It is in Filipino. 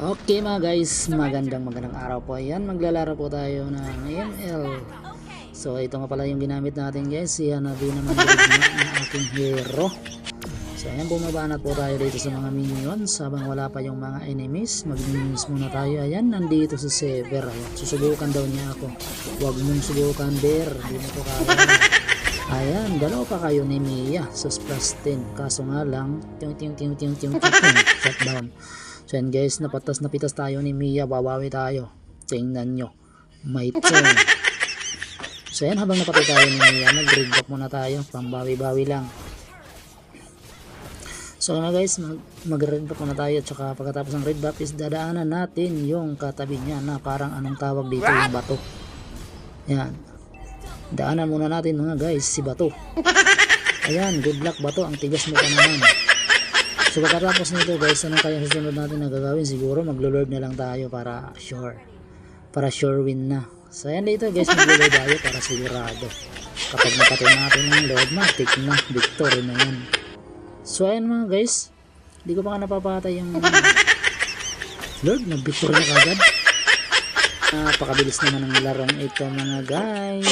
Okay mga guys, magandang araw po. Ayan, maglalaro po tayo ng ML. So ito nga pala yung ginamit natin guys, yan na din naman ng aking hero. So ayan, bumabanat po tayo dito sa mga minions habang wala pa yung mga enemies. Mag-minions muna tayo. Ayan, nandito si Sever. Ayan, susubukan daw niya ako. Huwag mong subukan, Bear, hindi mo ko kaya. Ayan, dalawa pa kayo ni Mia, sus plus 10. Kaso nga lang, shutdown. So yan guys, napitas tayo ni Mia, babawi tayo. Tingnan nyo, may turn. So yan, habang napatay tayo ni Mia, nag-red buff muna tayo, pambawi-bawi lang. So na guys, mag-red buff muna tayo, tsaka pagkatapos ng red buff is dadaanan natin yung katabi niya na parang anong tawag dito, yung bato. Yan, daanan muna natin mga guys, si bato. Ayan, good luck bato, ang tigas mo pa naman. So pagkatapos nito guys, anong kaya susunod natin na gagawin? Siguro maglo-lord na lang tayo para sure win na. So ayan dito guys, maglo-lord tayo para sigurado. Kapag napatay natin ng lord, matik na, victory na yan. So ayan mga guys, di ko pa nga napapatay yung lord, nag-victory na kagad. Napakabilis naman ng larong ito mga guys.